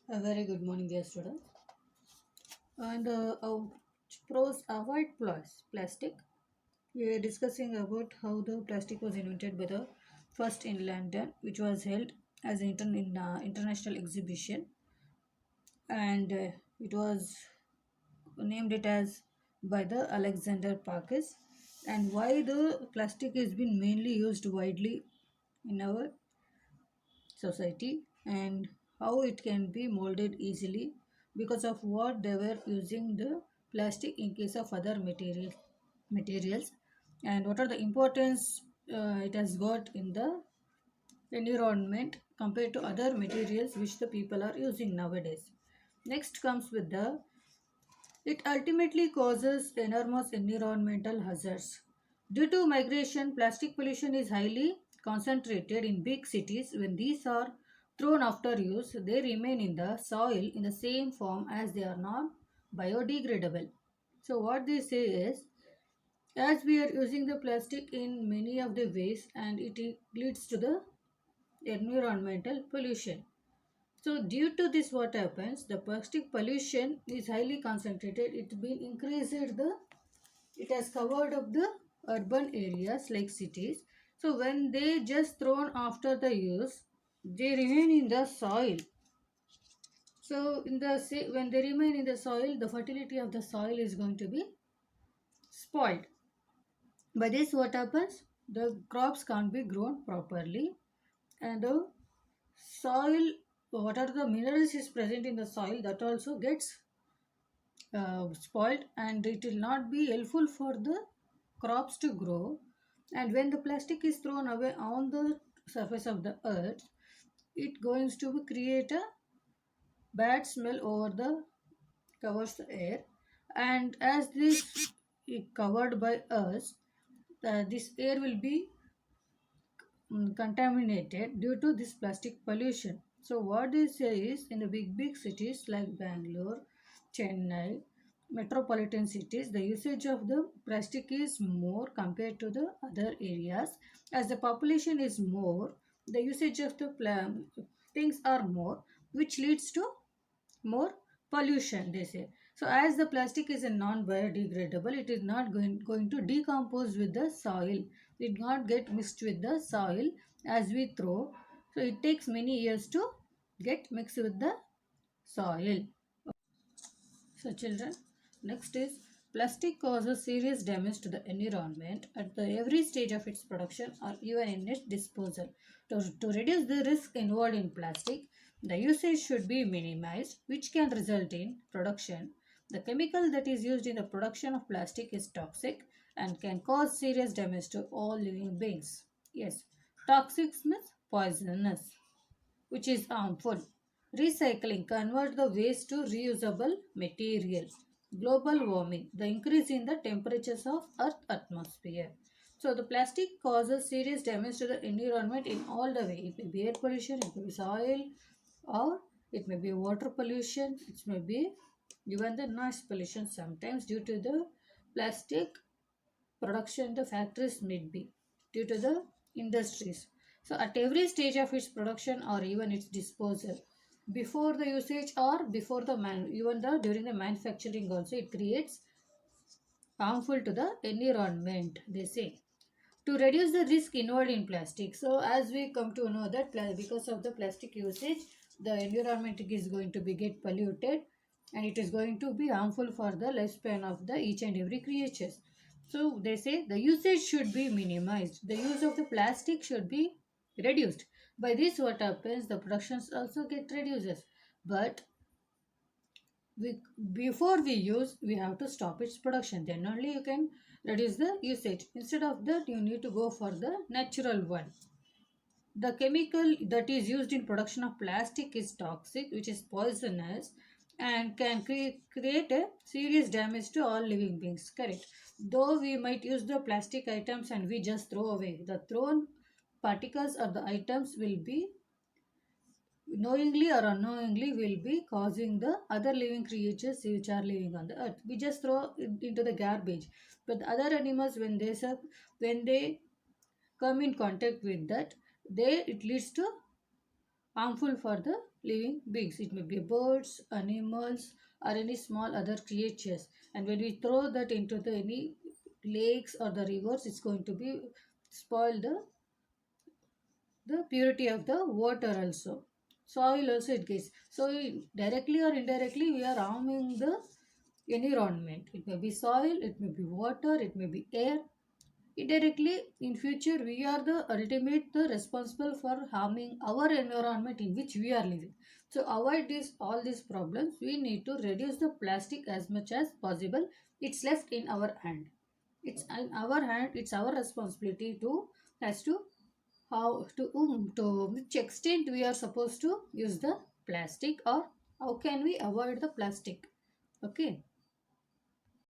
A very good morning, dear students. And pros avoid plastic. We are discussing about how the plastic was invented by the first in London, which was held as an international exhibition, and it was named it as by the Alexander Parkes. And why the plastic has been mainly used widely in our society, and how it can be molded easily because of what they were using the plastic in case of other materials, and what are the importance it has got in the environment compared to other materials which the people are using nowadays. Next comes with the it ultimately causes enormous environmental hazards. Due to migration, plastic pollution is highly concentrated in big cities. When these are thrown after use, they remain in the soil in the same form as they are not biodegradable. So, what they say is, as we are using the plastic in many of the ways, and it leads to the environmental pollution. So due to this, what happens? The plastic pollution is highly concentrated. It's been increased it has covered up the urban areas like cities. So when they just thrown after the use, they remain in the soil. So when they remain in the soil, the fertility of the soil is going to be spoiled. By this, what happens? The crops can't be grown properly, and the soil, what are the minerals is present in the soil, that also gets spoiled, and it will not be helpful for the crops to grow. And when the plastic is thrown away on the surface of the earth, it going to create a bad smell over the covers the air. And as this is covered by us, this air will be contaminated due to this plastic pollution. So what they say is, in the big cities like Bangalore, Chennai, metropolitan cities, the usage of the plastic is more compared to the other areas. As the population is more, the usage of the things are more, which leads to more pollution, they say. So as the plastic is a non-biodegradable, it is not going to decompose with the soil. It not get mixed with the soil as we throw. So it takes many years to get mixed with the soil. So children, next is plastic causes serious damage to the environment at the every stage of its production or even in its disposal. To reduce the risk involved in plastic, the usage should be minimized, which can result in production. The chemical that is used in the production of plastic is toxic and can cause serious damage to all living beings. Yes, toxic means poisonous, which is harmful. Recycling convert the waste to reusable material. Global warming, the increase in the temperatures of Earth atmosphere. So the plastic causes serious damage to the environment in all the way. It may be air pollution, it may be soil, or it may be water pollution, it may be even the noise pollution sometimes due to the plastic production the factories may be due to the industries. So at every stage of its production or even its disposal, before the usage or before the even the during the manufacturing also, it creates harmful to the environment, they say. To reduce the risk involved in plastic, so as we come to know that because of the plastic usage, the environment is going to be get polluted, and it is going to be harmful for the lifespan of the each and every creatures. So they say the usage should be minimized, the use of the plastic should be reduced. By this, what happens, the productions also get reduces. But we, before we use, we have to stop its production, then only you can reduce the usage. Instead of that, you need to go for the natural one. The chemical that is used in production of plastic is toxic, which is poisonous, and can create a serious damage to all living beings, correct? Though we might use the plastic items and we just throw away, the thrown particles or the items knowingly or unknowingly will be causing the other living creatures which are living on the earth. We just throw it into the garbage, but the other animals when they come in contact with that, they it leads to harmful for the living beings. It may be birds, animals, or any small other creatures. And when we throw that into the any lakes or the rivers, it's going to be spoil the purity of the water also. Soil also it gets. So directly or indirectly we are harming the environment. It may be soil, it may be water, it may be air. Indirectly, in future, we are the ultimate the responsible for harming our environment in which we are living. So, avoid this all these problems. We need to reduce the plastic as much as possible. It's left in our hand. It's in our hand. It's our responsibility to as to how to which extent we are supposed to use the plastic or how can we avoid the plastic. Okay.